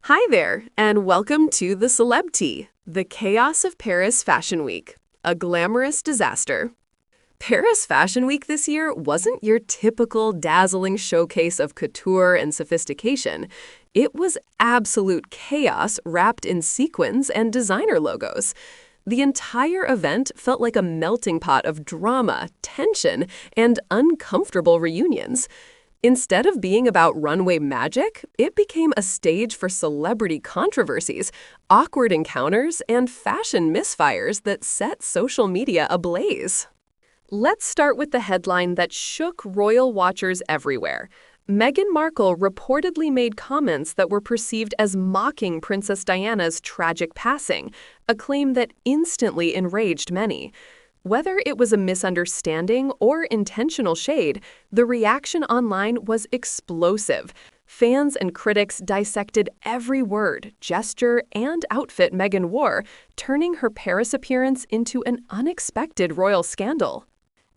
Hi there, and welcome to the Celeb Tea, the chaos of Paris Fashion Week, a glamorous disaster. Paris Fashion Week this year wasn't your typical dazzling showcase of couture and sophistication. It was absolute chaos wrapped in sequins and designer logos. The entire event felt like a melting pot of drama, tension, and uncomfortable reunions. Instead of being about runway magic, it became a stage for celebrity controversies, awkward encounters, and fashion misfires that set social media ablaze. Let's start with the headline that shook royal watchers everywhere. Meghan Markle reportedly made comments that were perceived as mocking Princess Diana's tragic passing, a claim that instantly enraged many. Whether it was a misunderstanding or intentional shade, the reaction online was explosive. Fans and critics dissected every word, gesture, and outfit Meghan wore, turning her Paris appearance into an unexpected royal scandal.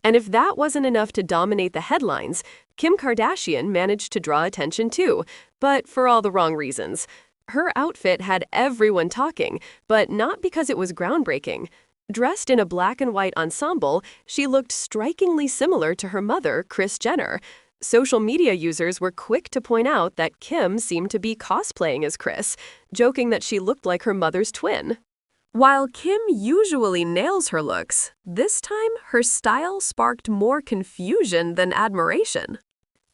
And if that wasn't enough to dominate the headlines, Kim Kardashian managed to draw attention too, but for all the wrong reasons. Her outfit had everyone talking, but not because it was groundbreaking. Dressed in a black and white ensemble, she looked strikingly similar to her mother, Kris Jenner. Social media users were quick to point out that Kim seemed to be cosplaying as Kris, joking that she looked like her mother's twin. While Kim usually nails her looks, this time her style sparked more confusion than admiration.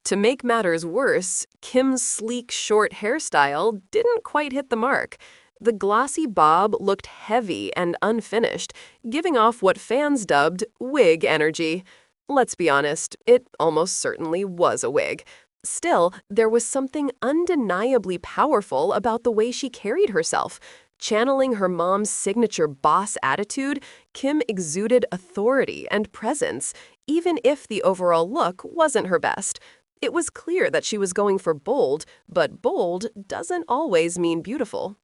To make matters worse, Kim's sleek short hairstyle didn't quite hit the mark. The glossy bob looked heavy and unfinished, giving off what fans dubbed wig energy. Let's be honest, it almost certainly was a wig. Still, there was something undeniably powerful about the way she carried herself. Channeling her mom's signature boss attitude, Kim exuded authority and presence, even if the overall look wasn't her best. It was clear that she was going for bold, but bold doesn't always mean beautiful.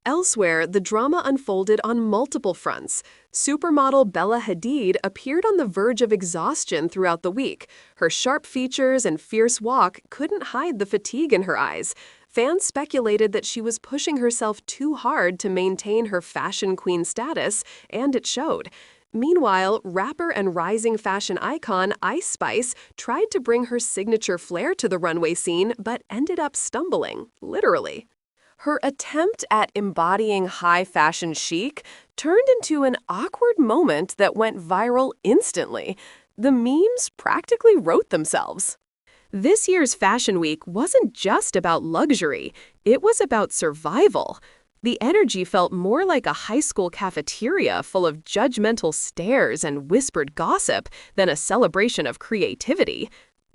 Elsewhere, the drama unfolded on multiple fronts. Supermodel Bella Hadid appeared on the verge of exhaustion throughout the week. Her sharp features and fierce walk couldn't hide the fatigue in her eyes. Fans speculated that she was pushing herself too hard to maintain her fashion queen status, and it showed. Meanwhile, rapper and rising fashion icon Ice Spice tried to bring her signature flair to the runway scene, but ended up stumbling, literally. Her attempt at embodying high fashion chic turned into an awkward moment that went viral instantly. The memes practically wrote themselves. This year's Fashion Week wasn't just about luxury, it was about survival. The energy felt more like a high school cafeteria full of judgmental stares and whispered gossip than a celebration of creativity.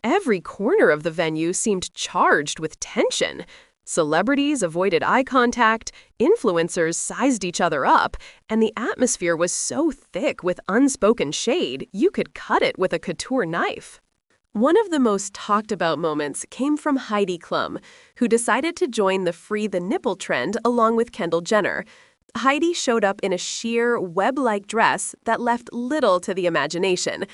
Every corner of the venue seemed charged with tension. Celebrities avoided eye contact, influencers sized each other up, and the atmosphere was so thick with unspoken shade, you could cut it with a couture knife. One of the most talked about moments came from Heidi Klum, who decided to join the Free the Nipple trend along with Kendall Jenner. Heidi showed up in a sheer, web-like dress that left little to the imagination.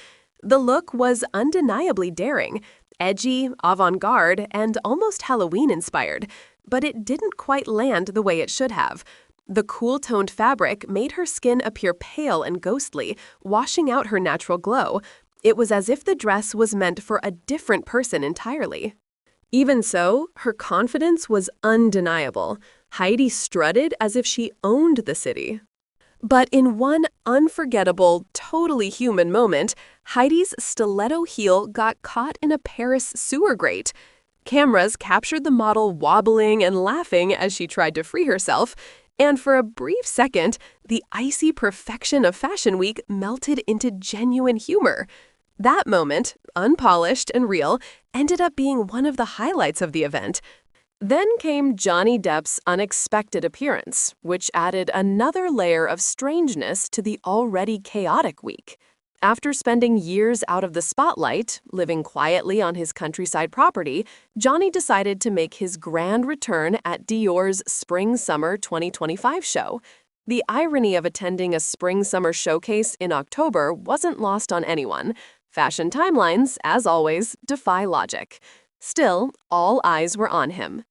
The look was undeniably daring, edgy, avant-garde, and almost Halloween-inspired, but it didn't quite land the way it should have. The cool-toned fabric made her skin appear pale and ghostly, washing out her natural glow. It was as if the dress was meant for a different person entirely. Even so, her confidence was undeniable. Heidi strutted as if she owned the city. But in one unforgettable, totally human moment, Heidi's stiletto heel got caught in a Paris sewer grate. Cameras captured the model wobbling and laughing as she tried to free herself, and for a brief second, the icy perfection of Fashion Week melted into genuine humor. That moment, unpolished and real, ended up being one of the highlights of the event. Then came Johnny Depp's unexpected appearance, which added another layer of strangeness to the already chaotic week. After spending years out of the spotlight, living quietly on his countryside property, Johnny decided to make his grand return at Dior's Spring-Summer 2025 show. The irony of attending a spring-summer showcase in October wasn't lost on anyone. Fashion timelines, as always, defy logic. Still, all eyes were on him.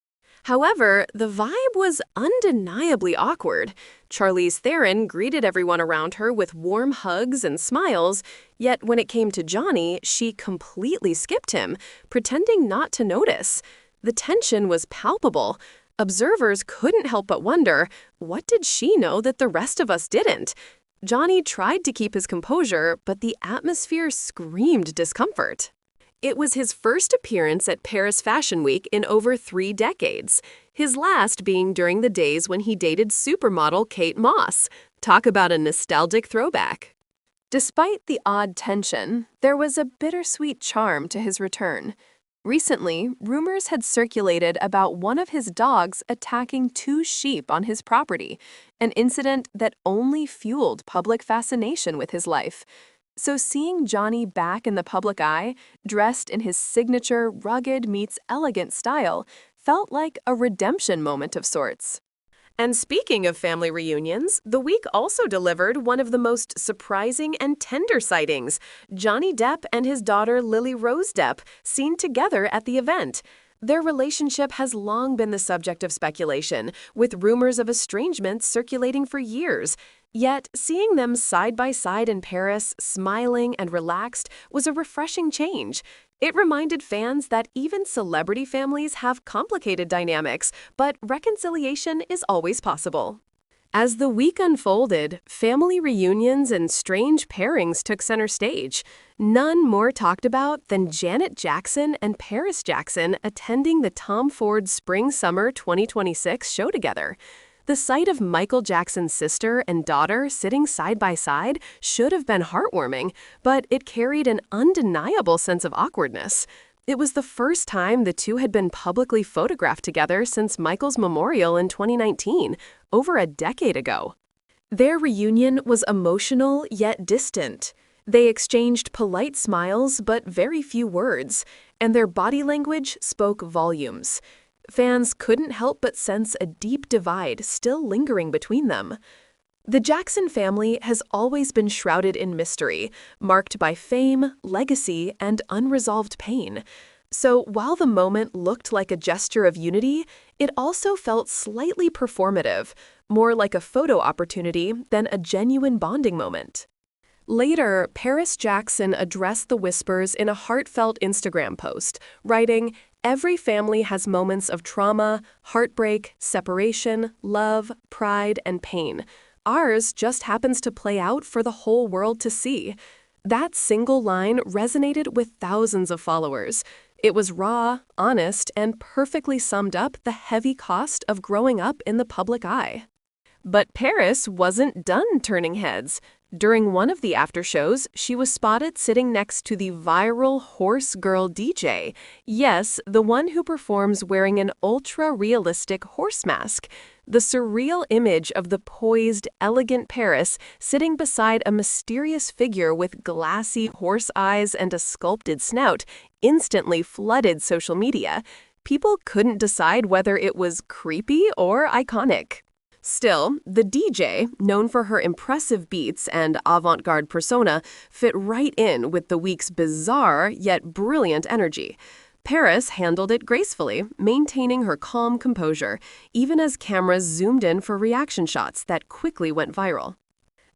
However, the vibe was undeniably awkward. Charlize Theron greeted everyone around her with warm hugs and smiles, yet when it came to Johnny, she completely skipped him, pretending not to notice. The tension was palpable. Observers couldn't help but wonder, what did she know that the rest of us didn't? Johnny tried to keep his composure, but the atmosphere screamed discomfort. It was his first appearance at Paris Fashion Week in over 3 decades, his last being during the days when he dated supermodel Kate Moss. Talk about a nostalgic throwback. Despite the odd tension, there was a bittersweet charm to his return. Recently, rumors had circulated about one of his dogs attacking 2 sheep on his property, an incident that only fueled public fascination with his life. So seeing Johnny back in the public eye, dressed in his signature rugged meets elegant style, felt like a redemption moment of sorts. And speaking of family reunions, the week also delivered one of the most surprising and tender sightings: Johnny Depp and his daughter Lily Rose Depp seen together at the event. Their relationship has long been the subject of speculation, with rumors of estrangement circulating for years. Yet, seeing them side by side in Paris, smiling and relaxed, was a refreshing change. It reminded fans that even celebrity families have complicated dynamics, but reconciliation is always possible. As the week unfolded, family reunions and strange pairings took center stage. None more talked about than Janet Jackson and Paris Jackson attending the Tom Ford Spring-Summer 2026 show together. The sight of Michael Jackson's sister and daughter sitting side by side should have been heartwarming, but it carried an undeniable sense of awkwardness. It was the first time the two had been publicly photographed together since Michael's memorial in 2019, over a decade ago. Their reunion was emotional yet distant. They exchanged polite smiles but very few words, and their body language spoke volumes. Fans couldn't help but sense a deep divide still lingering between them. The Jackson family has always been shrouded in mystery, marked by fame, legacy, and unresolved pain. So while the moment looked like a gesture of unity, it also felt slightly performative, more like a photo opportunity than a genuine bonding moment. Later, Paris Jackson addressed the whispers in a heartfelt Instagram post, writing, "Every family has moments of trauma, heartbreak, separation, love, pride, and pain. Ours just happens to play out for the whole world to see." That single line resonated with thousands of followers. It was raw, honest, and perfectly summed up the heavy cost of growing up in the public eye. But Paris wasn't done turning heads. During one of the after shows, she was spotted sitting next to the viral horse girl DJ. Yes, the one who performs wearing an ultra-realistic horse mask. The surreal image of the poised, elegant Paris sitting beside a mysterious figure with glassy horse eyes and a sculpted snout instantly flooded social media. People couldn't decide whether it was creepy or iconic. Still, the DJ, known for her impressive beats and avant-garde persona, fit right in with the week's bizarre yet brilliant energy. Paris handled it gracefully, maintaining her calm composure, even as cameras zoomed in for reaction shots that quickly went viral.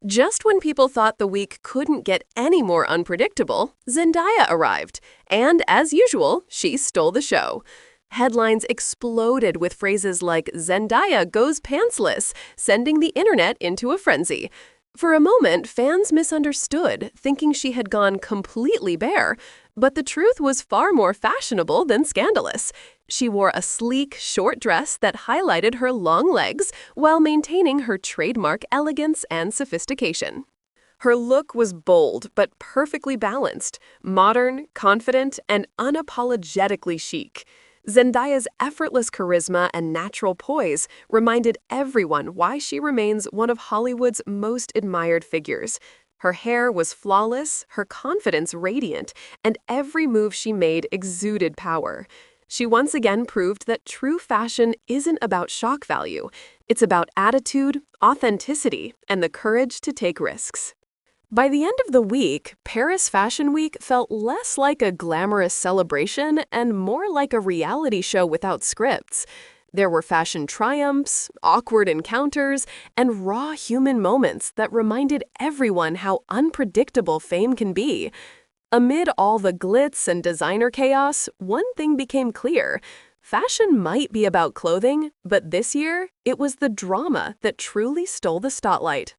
Just when people thought the week couldn't get any more unpredictable, Zendaya arrived, and as usual, she stole the show. Headlines exploded with phrases like "Zendaya goes pantsless," sending the internet into a frenzy. For a moment, fans misunderstood, thinking she had gone completely bare, but the truth was far more fashionable than scandalous. She wore a sleek, short dress that highlighted her long legs while maintaining her trademark elegance and sophistication. Her look was bold but perfectly balanced, modern, confident, and unapologetically chic. Zendaya's effortless charisma and natural poise reminded everyone why she remains one of Hollywood's most admired figures. Her hair was flawless, her confidence radiant, and every move she made exuded power. She once again proved that true fashion isn't about shock value. It's about attitude, authenticity, and the courage to take risks. By the end of the week, Paris Fashion Week felt less like a glamorous celebration and more like a reality show without scripts. There were fashion triumphs, awkward encounters, and raw human moments that reminded everyone how unpredictable fame can be. Amid all the glitz and designer chaos, one thing became clear. Fashion might be about clothing, but this year, it was the drama that truly stole the spotlight.